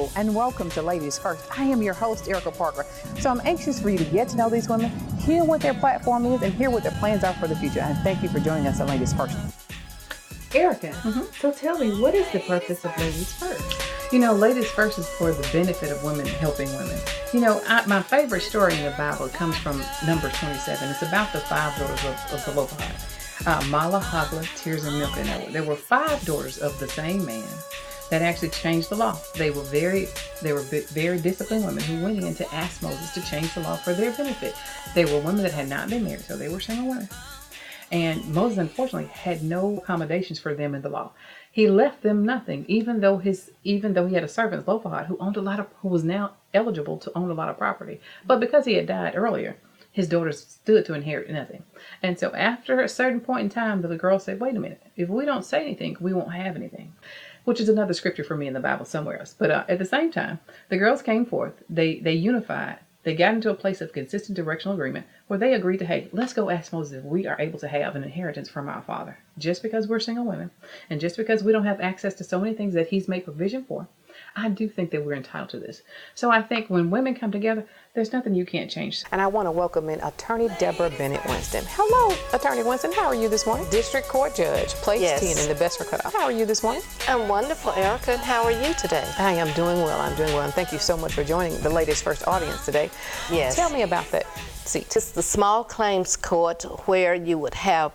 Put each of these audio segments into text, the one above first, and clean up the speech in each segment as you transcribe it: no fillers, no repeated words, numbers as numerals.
Hello and welcome to Ladies First. I am your host, Erica Parker. So I'm anxious for you to get to know these women, hear what their platform is, and hear what their plans are for the future. And thank you for joining us on Ladies First. Erica, so tell me, what is the purpose of Ladies First? You know, Ladies First is for the benefit of women helping women. You know, my favorite story in the Bible comes from Numbers 27. It's about the 5 daughters of the Zelophehad. Mala, Hogla, Tears, and Milcah. And there were 5 daughters of the same man that actually changed the law. They were very disciplined women who went in to ask Moses to change the law for their benefit. They were women that had not been married, so they were single women. And Moses, unfortunately, had no accommodations for them in the law. He left them nothing, even though he had a servant, Zelophehad, who was now eligible to own a lot of property. But because he had died earlier, his daughters stood to inherit nothing. And so after a certain point in time, the girl said, wait a minute, if we don't say anything, we won't have anything. Which is another scripture for me in the Bible somewhere else. But at the same time, the girls came forth. They unified. They got into a place of consistent directional agreement where they agreed to, hey, let's go ask Moses if we are able to have an inheritance from our father. Just because we're single women and just because we don't have access to so many things that he's made provision for, I do think that we're entitled to this. So I think when women come together, there's nothing you can't change. And I want to welcome in Attorney Deborah Bennett Winston. Hello, Attorney Winston. How are you this morning? District Court Judge, place 10 in the Bedford Cutoff. How are you this morning? I'm wonderful, Erica. And how are you today? I am doing well. And thank you so much for joining the Ladies First audience today. Yes. Tell me about that seat. It's the small claims court where you would have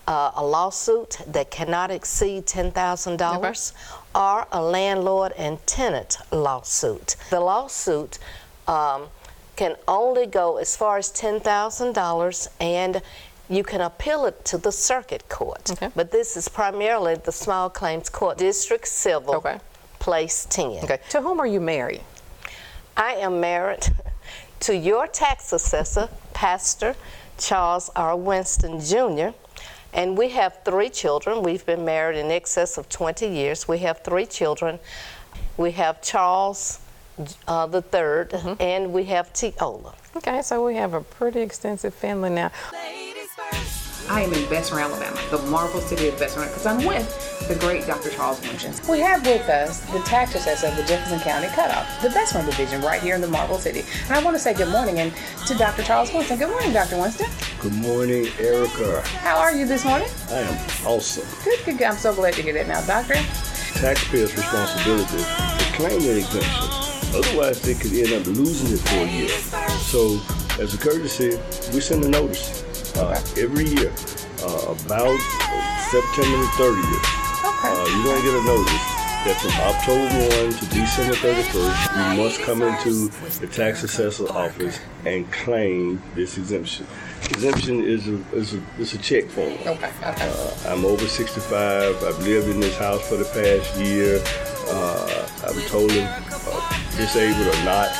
a lawsuit that cannot exceed $10,000 or a landlord and tenant lawsuit. The lawsuit can only go as far as $10,000 and you can appeal it to the circuit court. Okay. But this is primarily the small claims court, District Civil, place 10. Okay. To whom are you married? I am married to your tax assessor, Pastor Charles R. Winston Jr., and we have 3 children. We've been married in excess of 20 years. We have 3 children. We have Charles the third, and we have Tiola. Okay, so we have a pretty extensive family now. I am in Bessemer, Alabama, the marvel city of Bessemer, because I'm with the great Dr. Charles Winston. We have with us the tax assessor of the Jefferson County Cutoff, the Bessemer division, right here in the marvel city. And I want to say good morning to Dr. Charles Winston. Good morning, Dr. Winston. Good morning, Erica. How are you this morning? I am awesome. Good. I'm so glad to hear that now, Doctor. Taxpayers' responsibility to claim their exemption. Otherwise, they could end up losing it for a year. So, as a courtesy, we send a notice every year about September the 30th. You're going to get a notice that from October 1 to December 31st, you must come into the tax assessor's office and claim this exemption. Exemption is a check form. I'm over 65. I've lived in this house for the past year. I'm totally disabled or not.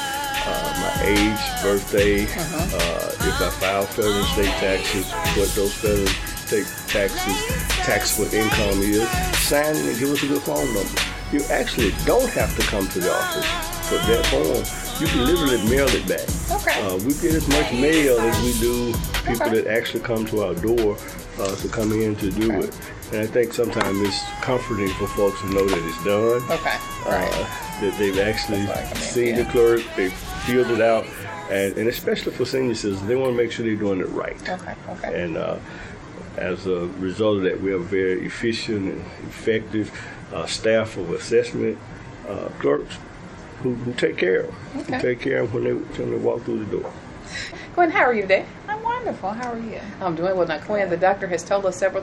My age, birthday, if I file federal and state taxes, what those federal state taxes, taxable income is, sign it and give us a good phone number. You actually don't have to come to the office for that form. You can literally mail it back. We get as much mail as we do people that actually come to our door to come in to do it. And I think sometimes it's comforting for folks to know that it's done. That they've actually seen the clerk, they've filled it out, and especially for senior citizens, they want to make sure they're doing it right. And as a result of that, we have a very efficient and effective staff of assessment clerks who take care of them. Who take care of them when they walk through the door. Quinn, how are you today? I'm wonderful. How are you? I'm doing well. Now, Quinn, the doctor has told us several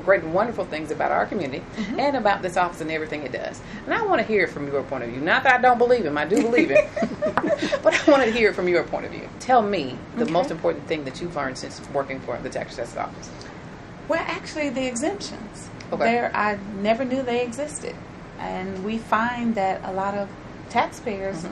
great and wonderful things about our community and about this office and everything it does. And I want to hear it from your point of view. Not that I don't believe him. I do believe him. But I want to hear it from your point of view. Tell me the most important thing that you've learned since working for the tax assessor's office. Well, actually, the exemptions. I never knew they existed. And we find that a lot of taxpayers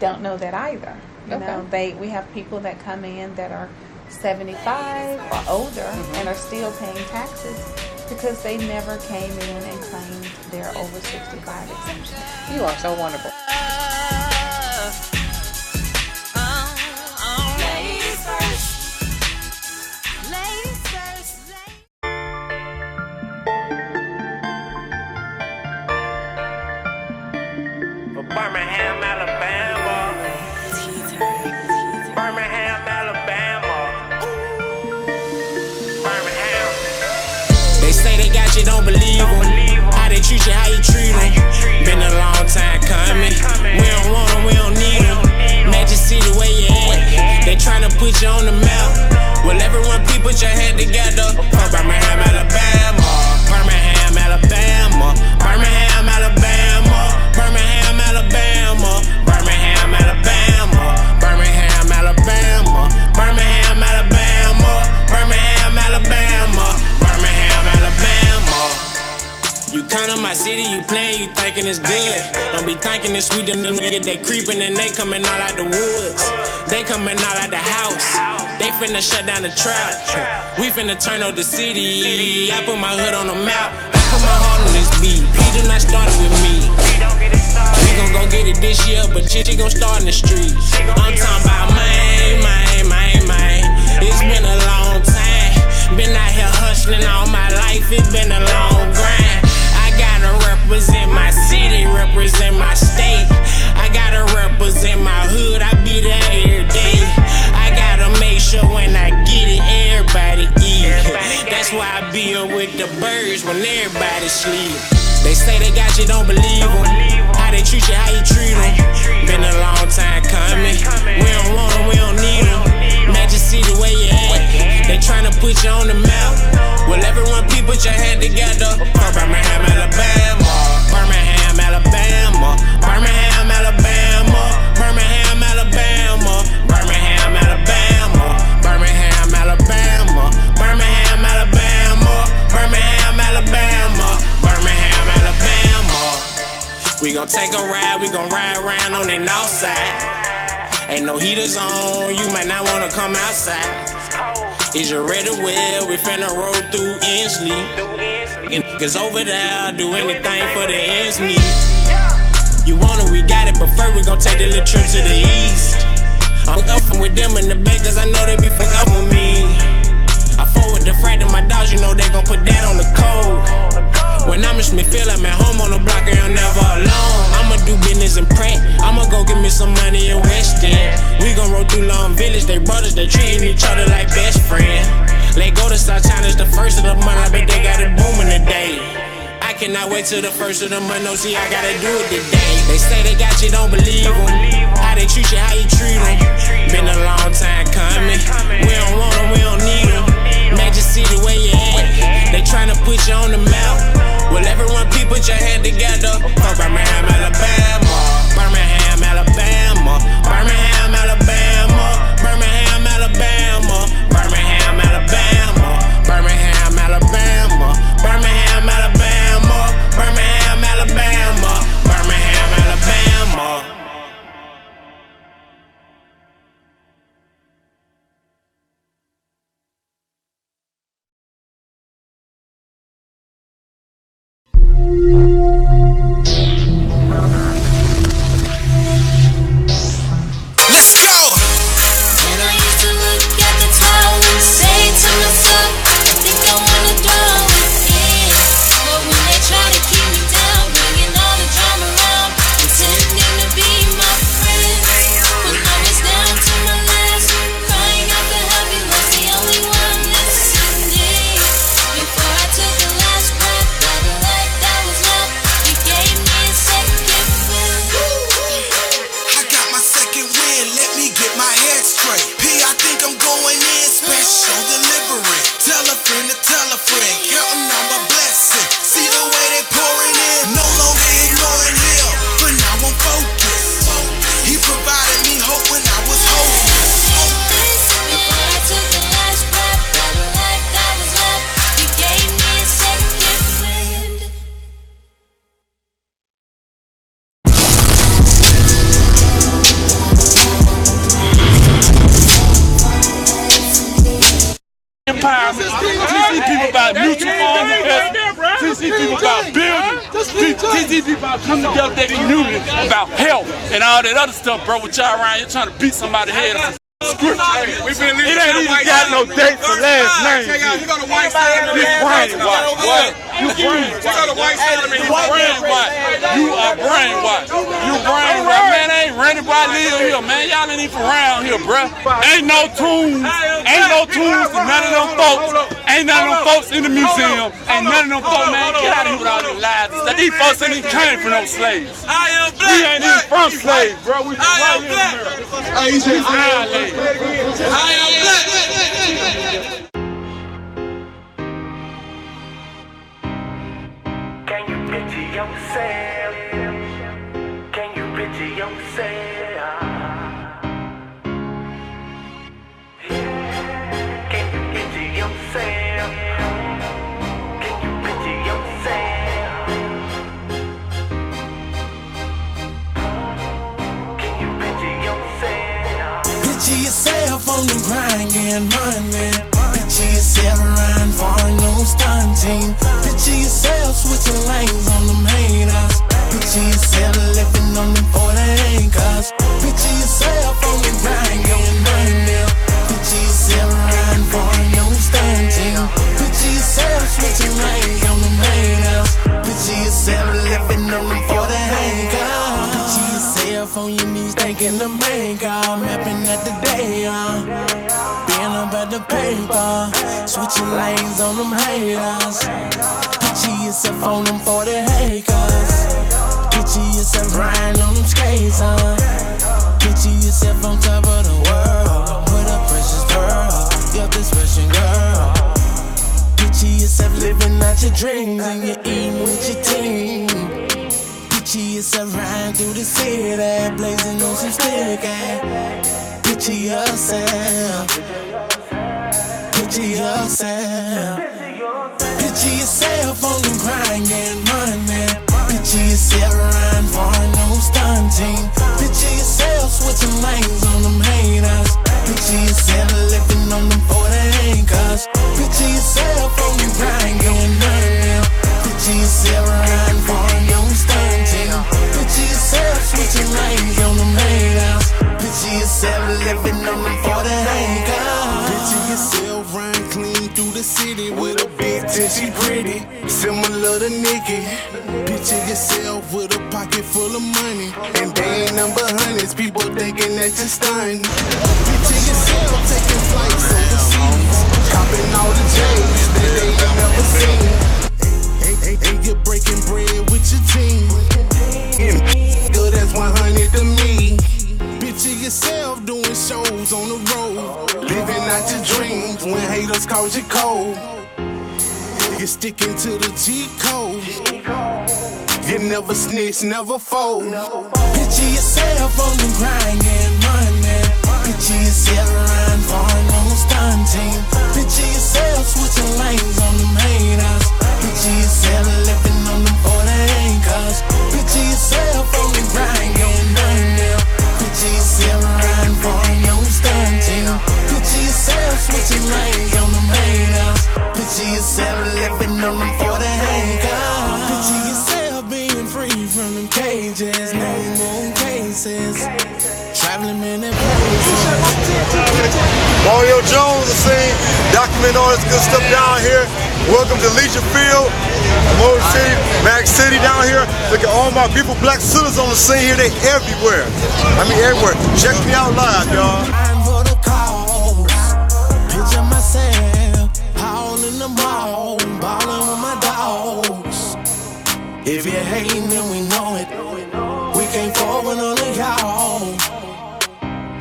don't know that either. You know, we have people that come in that are 75 or older and are still paying taxes because they never came in and claimed their over 65 exemption. You are so wonderful. Ladies first. Ladies first. Birmingham, Alabama. Birmingham, Alabama. Birmingham. They say they got you, don't believe them. How they treat you, how you treat them. Been a long time coming. We don't want them, we don't need them. Magic City, where you at? They tryna put you on the map. Well, everyone, people, put your hand together. For Birmingham, Alabama. Birmingham, Alabama. Birmingham, Alabama. Birmingham, Alabama. Birmingham, Alabama. Birmingham, Alabama. Birmingham, Alabama. Birmingham, Alabama. Birmingham, Alabama. You come to my city, you playing, you thinking it's good. Don't be thinking it's sweet, them niggas, they creeping and they coming out like the woods. They coming out like the house. They finna shut down the trap. We finna turn up the city. I put my hood on the map. I put my heart on this beat. He do not start with me. We gon' go get it this year, but she gon' start in the streets. I'm talking about man. It's been a long time. Been out here hustling all my life. It's been a long grind. I gotta represent my city, represent my state. I gotta represent my hood. I be there every day. I gotta make sure when I get it, everybody eat. That's why I be up with the birds when everybody sleep. They say they got you, don't believe them. How they treat you, how you treat them. Been a long time coming. We don't want them, we don't need them. Magic City, where you at? They tryna put you on the map. Well, everyone, people, put your hand together. For Birmingham, Alabama. Birmingham, Alabama. Birmingham, Alabama. Birmingham, Alabama. Birmingham, Alabama. Birmingham, Alabama. Birmingham, Alabama. Birmingham, Alabama. Birmingham, Alabama. We gon' take a ride, we gon' ride around on the north side. Ain't no heaters on, you might not wanna come outside. Is you ready? Well, we finna roll through Inslee. Niggas over there do anything for the ends meet. You want it, we got it, but first we gon' take the little trip to the east. I'm up with them in the back, cause I know they be fucking up with me. I fought with the fright of my dogs, you know they gon' put that on the code. When I'm in Smithfield, I'm at home on the block and I'm never alone. I'ma do business in Pratt, I'ma go get me some money in West End. We gon' roll through Long Village, they brothers, they treating each other like best friends. Let go to South China, it's the first of the month, I bet they got it booming today. I cannot wait till the first of the month, no, see, I gotta do it today. They say they got you, don't believe them. How they treat you, how you treat them. Been a long time coming. We don't want them, we don't need them. Magic City, where you at? They tryna put you on the map. Well, everyone, people, put your hand together. For Birmingham, Alabama. Birmingham, Alabama. Birmingham, Alabama. Birmingham, Alabama. Birmingham, Alabama. Birmingham, Alabama. Birmingham, Alabama. Birmingham, Alabama. Birmingham, Alabama. Let's go! When I used to look at the tower and say to myself, I think I wanna go in. But when they try to keep me down, bringing all the drama around, pretending to be my friend. When I was down to my last, crying out for help, you was the only one listening. Before I took the last breath, all the life that was left, you gave me a second wind. I got my second win, let me get my head straight. P, I think I'm going in, special delivery. Tell a friend to tell a friend, counting on my blessing. See the way they pouring in, no longer ignoring him, but now I'm focused. He provided me hope when I was hopeless. Before I took the last breath, all the life that was left, you gave me a second wind. Empowerment. Teach people about mutual funds investment. Teach people about building. Teach people about coming together, that community, about health and all that other stuff, bro. With y'all around here trying to beat somebody's head up. Scripture. It ain't even got no date for last name. You brainwashed. What? You brainwashed. You brainwashed. You are brainwashed. You brainwashed. live here, man. Y'all ain't even around here, bruh. Ain't no tunes. Ain't no tunes to none of them folks. Ain't none of them folks in the museum. Ain't none of them folks, man. Get out of here with all these lies. These folks ain't even came from no slaves. We ain't even from slaves, bro. We from right here in America. Hey, he said, I am black. Can you picture yourself? Can you picture yourself? Can you picture yourself? Can you picture yourself? Can you picture yourself? Picture yourself on the grind getting money. Picture yourself riding far in no stunt team. Picture yourself switching lanes on them haters. Picture yourself living on them 40 acres. Picture yourself on the grind getting money. Picture yourself riding far in no stunt team. Picture yourself switching lanes on them haters. Picture yourself living on them 40 acres. Picture yourself on your knees thanking the maker, mapping at the day, being up at the paper, switching lanes on them haters. Picture yourself on them 40 acres. Picture yourself riding on them skates, Picture yourself on top of the world with a precious pearl, you're this special girl. Picture yourself living out your dreams and you're eating with your team. Picture yourself riding through the city, blazing on some stick. Picture yourself. Picture yourself. Picture yourself on the grind getting money. Picture yourself riding far in no stunt team. Picture yourself switching lanes on them haters. Picture yourself living on them 40 acres. Picture yourself on the grind getting money. Picture yourself riding far in no stunt team. Picture yourself switching lanes on them haters. Picture yourself living on them 40 acres. Picture yourself riding clean through the city with a bitch and she pretty, similar to Nikki. Picture yourself with a pocket full of money, and they ain't number hundreds, people thinking that you're stunned. Picture yourself taking flights overseas, copping all the J's that they ain't never seen. And you're breaking bread with your team, good as 100 to me. Picture yourself doing shows on the road, living out your dreams when haters call you cold. You're sticking to the G code. You never snitch, never fold. Picture yourself on the grind getting money. Picture yourself riding far in no stunt team. Picture yourself switching lanes on them haters. Picture yourself living on them 40 acres. Picture yourself on the grind getting money. Picture yourself riding far in no stunt team. Picture yourself switching lanes on them haters. Picture yourself living on them 40 acres. Picture yourself being free from them cages, no more cases, traveling many places. Mario Jones is saying, document all this good stuff down here. Welcome to Leisure Field, Motor City, Max City down here. Look at all my beautiful black sisters on the scene here. They everywhere. I mean everywhere. Check me out live, y'all. I'm for the cause. Picture myself all in the mall, ballin' with my dogs. If you're hating, then we know it. We can't forward on the y'all.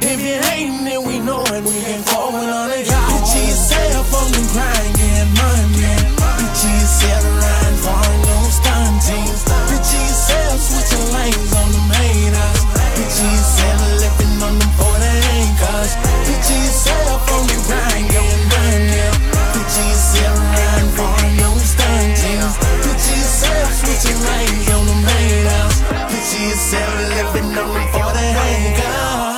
If you're hating, then we know it. We can't forward on the y'all. Picture yourself on the grind, getting money. Picture yourself riding far in no stunt teams. Picture yourself switching lanes on them haters. Picture yourself living on them 40 acres. Picture yourself on the grind, getting money. Picture yourself riding far in no stunt teams. Picture yourself switching lanes on them haters. Picture yourself living on them 40 acres.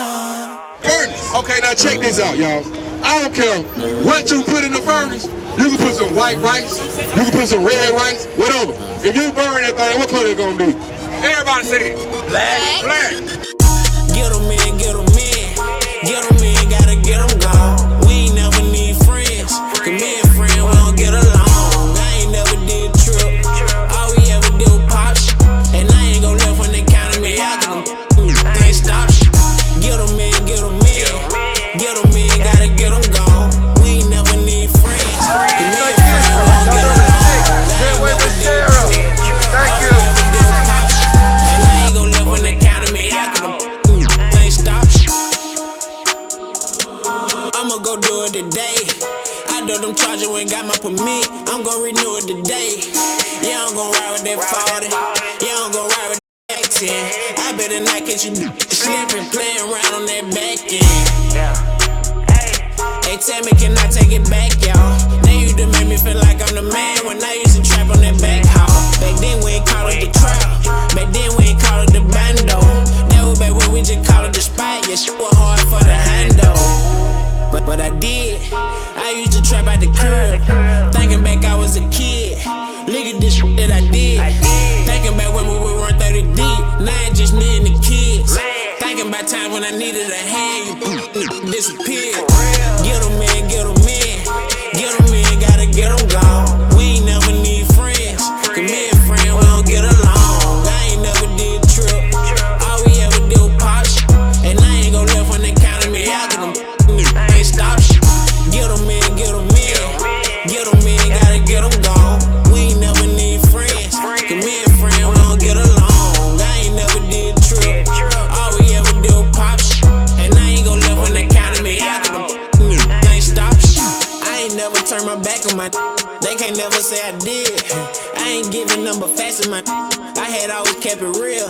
Okay, now check this out, y'all. I don't care what you put in the furnace. You can put some white rice, you can put some red rice, whatever. If you burn that thing, what color it gonna do? Everybody say it. Black. Black. Get 'em in, get 'em in. Get 'em in, gotta get 'em gone. We ain't never need friends. Cause me and friend, we don't get along. I ain't never did trip. All we ever did was pop shit. And I ain't gon' left when they counted me out. They ain't stop shit. my permit, I'm gon' renew it today. Yeah, I'm gon' ride with that 40. Yeah, I'm gon' ride with that 10. I better not catch you slipping, playing around on that back end. Hey, tell me, can I take it back, y'all? Now you done made me feel like I'm the man when I used to trap on that back hall. Back then we ain't call it the trap. Back then we ain't call it the bando. That was back when we just call it the spot. Yeah, shit was hard for the handle. But I did. I used to trap at the crib. Thinking back I was a kid. Look at this shit that I did. Thinking back when we would run 30 deep. Now it's just me and the kids. Thinking about times when I needed a hand, you disappeared. Get 'em in, get 'em in. Get 'em in, gotta get 'em gone. We ain't never need friends. Cause me and friends, we don't get along. I ain't never did trip. All we ever did was pop shit. And I ain't gon' left when they counted me out. Cause them ain't stop shit. Get 'em in, get 'em in. Get 'em in, gotta get 'em gone. We ain't never need friends. Cause me and friends, we don't get along. I ain't never did trip. All we ever did was pop shit. And I ain't gon' left when they counted me out. Cause them ain't stop shit. I ain't never turned my back on my. They can't never say I did. I ain't giving them but fast in my. I had always kept it real.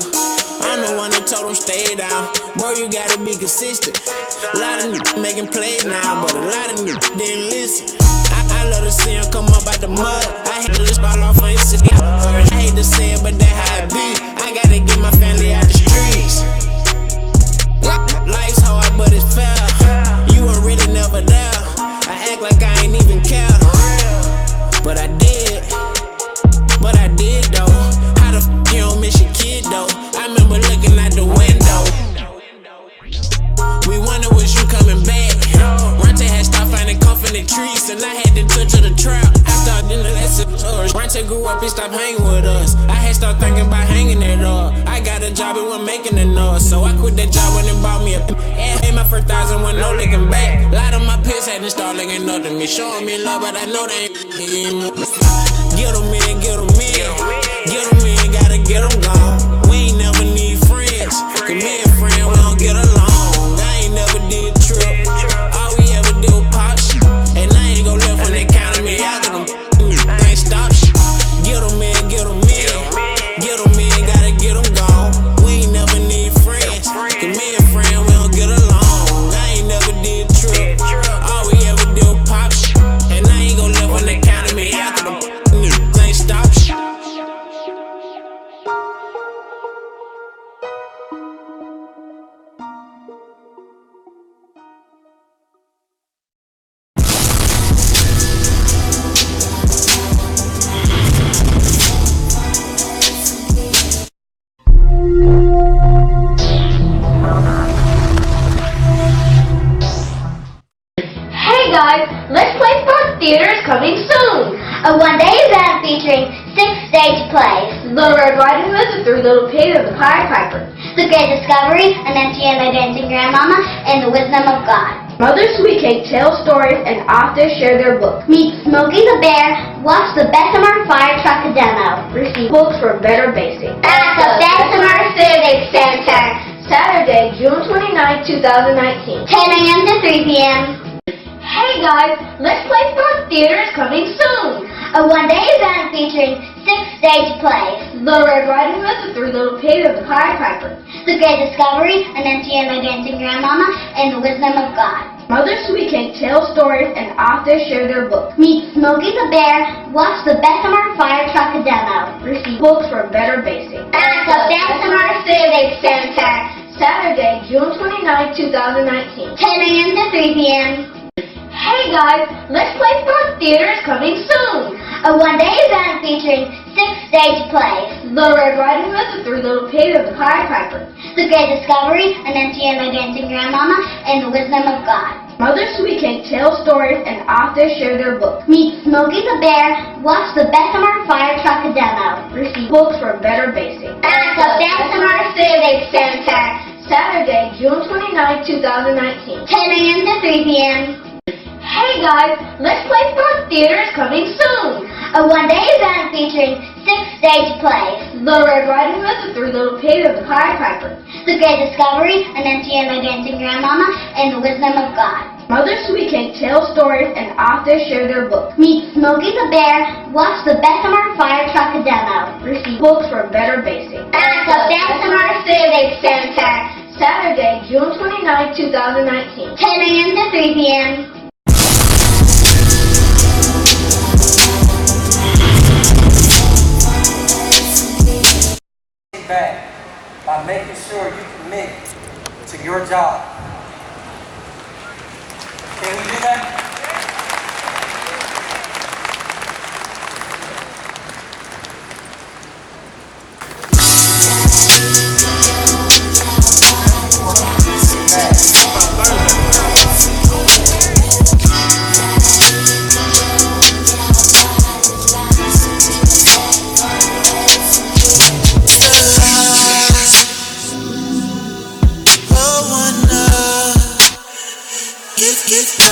I'm the one that told them stay down. Bro, you gotta be consistent. A lot of niggas making plays now, but a lot of niggas didn't listen. I love to see them come up out the mud. I hate to just fall off on city. I hate to say it, but that's how it be. I gotta get my family out the streets. Life's hard, but it's fair. You were really never there. I act like I ain't even care. But I did. But I did though. How the f you don't miss your kid though? I remember looking out the window. We wonder was you coming back. Ronte had stopped finding comfort in the trees, and I had to touch of the trap. I started in the lesson. Ronte grew up and stopped hanging with us. I had started thinking about hanging it up. I got a job, it wasn't making a noise, so I quit that job when it bought me a. Made my first 1,000 with no looking back. A lot of my peers hadn't started looking up to me, showing me love, but I know they ain't. Get 'em in, get 'em in. Get 'em in, gotta get 'em gone. We ain't never need friends. Cause me and friends, we don't get along. I ain't never did trip. All we ever did was pop shit. And I ain't gon' left when they counted me out. Cause them ain't stop shit. Get 'em in, get 'em in. Get 'em in, gotta get 'em gone. We ain't never need friends. Cause me and friends, we don't get along. I ain't never did trip. All we ever did was pop shit. And I ain't gon' left when they counted me out. Cause them ain't stop shit. Hey guys, Let's Play Sports Theater is coming soon. A one-day event featuring 6 stage plays. Little Red Riding Hood, The Three Little Pigs, and The Pied Piper. The Great Discovery, An MTMA Dancing Grandmama, and The Wisdom of God. Mother Sweet Cake tell stories and authors share their books. Meet Smokey the Bear, watch the Bessemer Fire Truck demo. Receive books for better basic. At the Bessemer Civic Center. Saturday, June 29, 2019. 10 a.m. to 3 p.m. Hey guys, Let's Play Sports Theater is coming soon. A one-day event featuring 6 stage plays. Little Red Riding Hood, The Three Little Pigs, and The Pied Piper. The Great Discovery, An MTMA Dancing Grandmama, and The Wisdom of God. Mother Sweet Cake tell stories and authors share their books. Meet Smokey the Bear, watch the Bessemer Fire Truck demo. Receive books for better basic. At the Bessemer Civic Center. Saturday, June 29, 2019. 10 a.m. to 3 p.m. Hey guys, Let's Play Sports Theater is coming soon. A one-day event featuring 6 stage plays. Little Red Riding Hood, The Three Little Pigs, and The Pied Piper. The Great Discovery, An MTMA Dancing Grandmama, and The Wisdom of God. Mother Sweet Cake tell stories and authors share their books. Meet Smokey the Bear, watch the Bessemer Fire Truck demo. Receive books for better basic. At the Bessemer Civic Center. Saturday, June 29, 2019. 10 a.m. to 3 p.m. Hey guys, Let's Play Sports Theater is coming soon. A one-day event featuring 6 stage plays. Little Red Riding Hood, The Three Little Pigs, and The Pied Piper. The Great Discovery, An MTMA Dancing Grandmama, and The Wisdom of God. Mother Sweet Cake tell stories and authors share their books. Meet Smokey the Bear, watch the Bessemer Fire Truck demo. Receive books for better basic. At the Bessemer Civic Center, Saturday, June 29, 2019, 10 a.m. to 3 p.m. Back by making sure you commit to your job. Can we do that?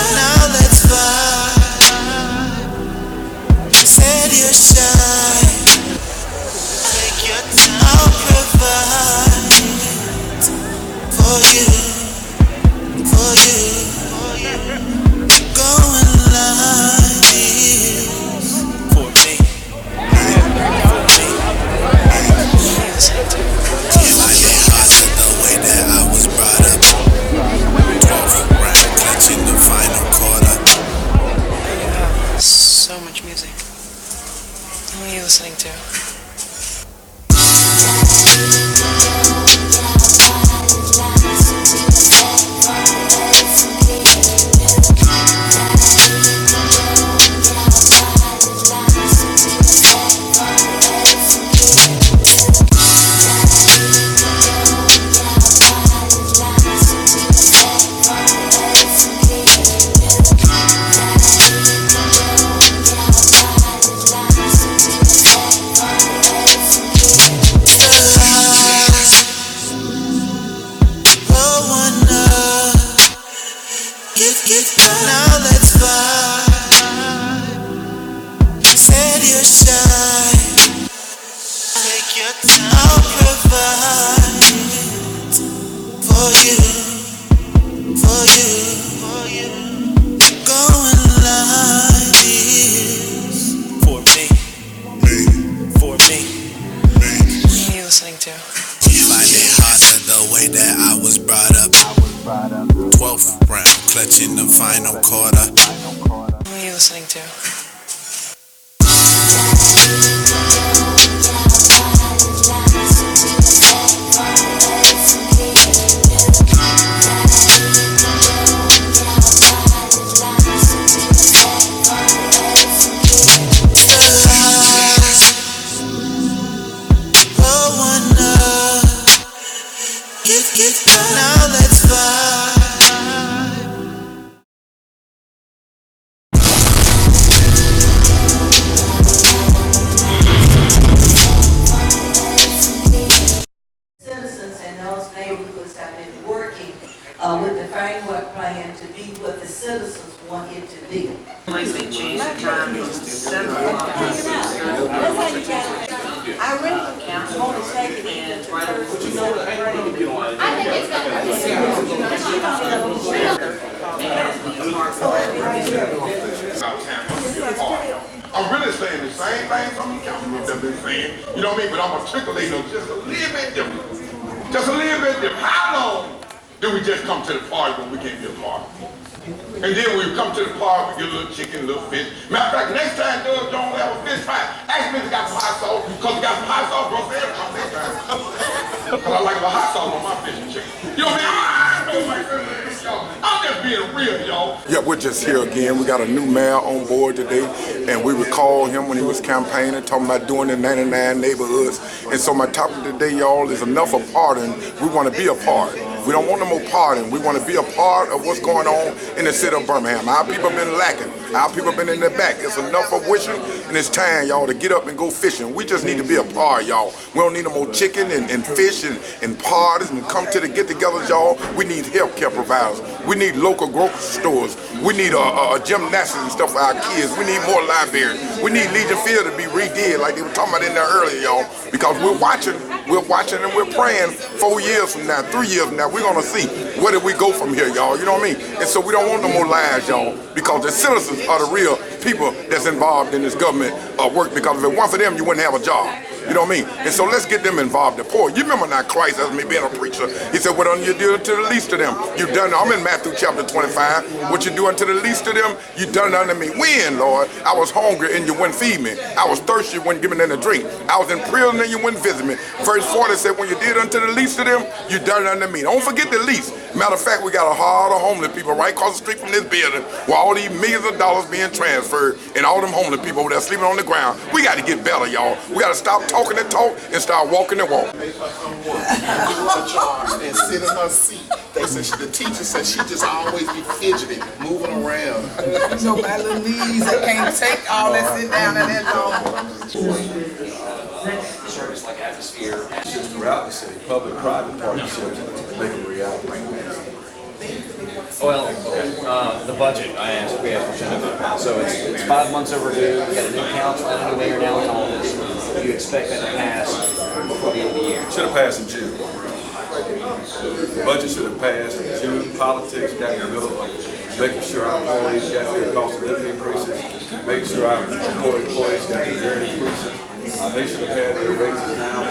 Now let's vibe. Set your shine. Take your time. I'll provide for you, for you. Going like this for me. If I get hot the way that I was brought up, 12 round clutching the final quarter. So much music. Who are you listening to? Now let's vibe. Set your shine. Take your time. I'll provide for you, for you, for you. Going like this for me, for me. Who are you listening to? If I did hustle the way that I was brought up, 12th round, clutching the final quarter. Who are you listening to? Now let's vibe. Citizens in those neighborhoods have been working with the framework plan to be what the citizens want it to be. I really can't hold a second in. I think it's going I'm really saying the same thing some of you councilmen have been saying. You know what I mean? But I'm articulating them just a little bit different. Just a little bit different. How long do we just come to the party when we can't be a party? And then we come to the party, we get a little chicken, a little fish. Matter of fact, next time Doug Jones have a fish fry, ask me if he got some hot sauce, because he got some hot sauce, bro. Because I like the hot sauce on my fish and chicken. You know what I mean? I'm just being real, y'all. Yeah, we're just here again. We got a new mayor on board today, and we recall him when he was campaigning, talking about doing the 99 neighborhoods. And so my topic today, y'all, is enough of partying. We want to be a part. We don't want no more partying. We want to be a part of what's going on in the city of Birmingham. Our people have been lacking. Our people have been in the back. It's enough of wishing, and it's time, y'all, to get up and go fishing. We just need to be a part, y'all. We don't need no more chicken and fish and parties and come to the get-togethers, y'all. We need healthcare providers. We need local grocery stores. We need gymnastics and stuff for our kids. We need more libraries. We need Legion Field to be redid like they were talking about in there earlier, y'all, because we're watching We're watching and we're praying 4 years from now, 3 years from now. We're going to see where did we go from here, y'all. You know what I mean? And so we don't want no more lies, y'all, because the citizens are the real people that's involved in this government work, because if it weren't for them, you wouldn't have a job. You know what I mean? And so let's get them involved, the poor. You remember now Christ, as me being a preacher, he said, what you do to the least of them? You done, I'm in Matthew chapter 25. What you do unto the least of them, you done unto me. When, Lord? I was hungry and you wouldn't feed me. I was thirsty, you wouldn't give me nothing to drink. I was in prison and you wouldn't visit me. Verse 40 said, when you did unto the least of them, you done unto me. Don't forget the least. Matter of fact, we got a lot of homeless people right across the street from this building, where all these millions of dollars being transferred, and all them homeless people over there sleeping on the ground. We got to get better, y'all. We got to stop talking the talk and start walking the walk. And sit in her seat. They said the teacher said she just always be fidgeting, moving around. So my little knees, I can't take all that sit down and that long. Service-like atmosphere. Just throughout the city, public-private partnerships make a reality. Well, the budget, we asked for. So it's 5 months overdue. We got a new council and a new mayor now in office. Do you expect that to pass before the end of the year? Should have passed in June. The budget should have passed in June. Politics got in the middle of making sure our employees got their cost of living increases, making sure our employees got their merit increases. They should have had their raises now. I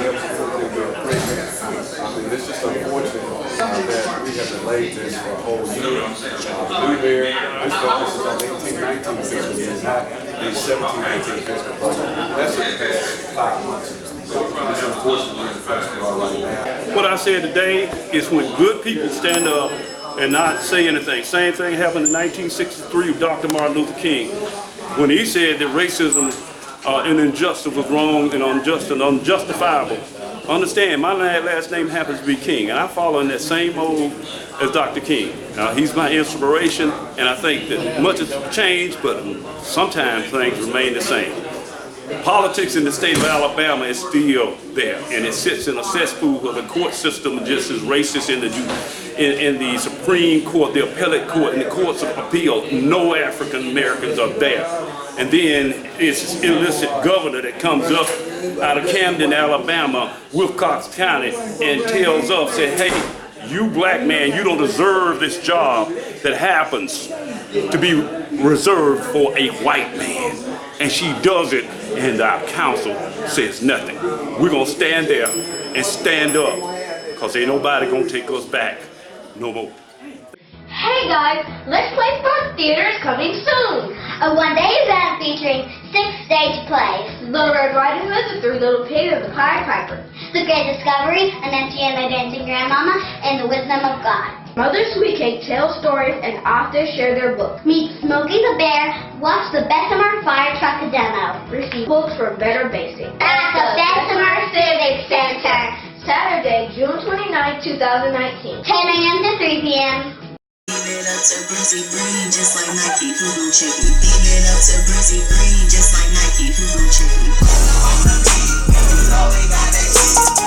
mean, it's just unfortunate that we have delayed this for a whole year. New mayor, this focus is on 18-19 fiscal year, not the 17-18 fiscal program. That's in the past 5 months. It's unfortunately the festival right now. What I said today is when good people stand up and not say anything. Same thing happened in 1963 with Dr. Martin Luther King, when he said that racism and injustice was wrong and unjust and unjustifiable. Understand, my last name happens to be King, and I follow in that same mold as Dr. King. He's my inspiration, and I think that much has changed, but sometimes things remain the same. Politics in the state of Alabama is still there, and it sits in a cesspool where the court system just as racist in the Supreme Court, the appellate court, and the courts of appeal. No African Americans are there. And then it's this illicit governor that comes up out of Camden, Alabama, Wilcox County, and tells us, say, hey, you black man, you don't deserve this job that happens to be reserved for a white man. And she does it, and our council says nothing. We're gonna stand there and stand up, because ain't nobody gonna take us back no more. Hey guys, Let's Play Sports Theater is coming soon. A one-day event featuring 6 stage plays: Little Red Riding Hood, The Three Little Pigs, and The Pied Piper, The Great Discovery, An Empty and a Dancing Grandmama, and The Wisdom of God. Mother Sweet Cake tells stories and authors share their books. Meet Smokey the Bear, watch the Bessemer Fire Truck demo. Receive books for better basics at the Bessemer Civic Center. Saturday, June 29, 2019. 10 a.m. to 3 p.m. Leave it up to Breezy Green, just like Nike, who gon' check me? Leave it up to Breezy Green, just like Nike, who gon' check me?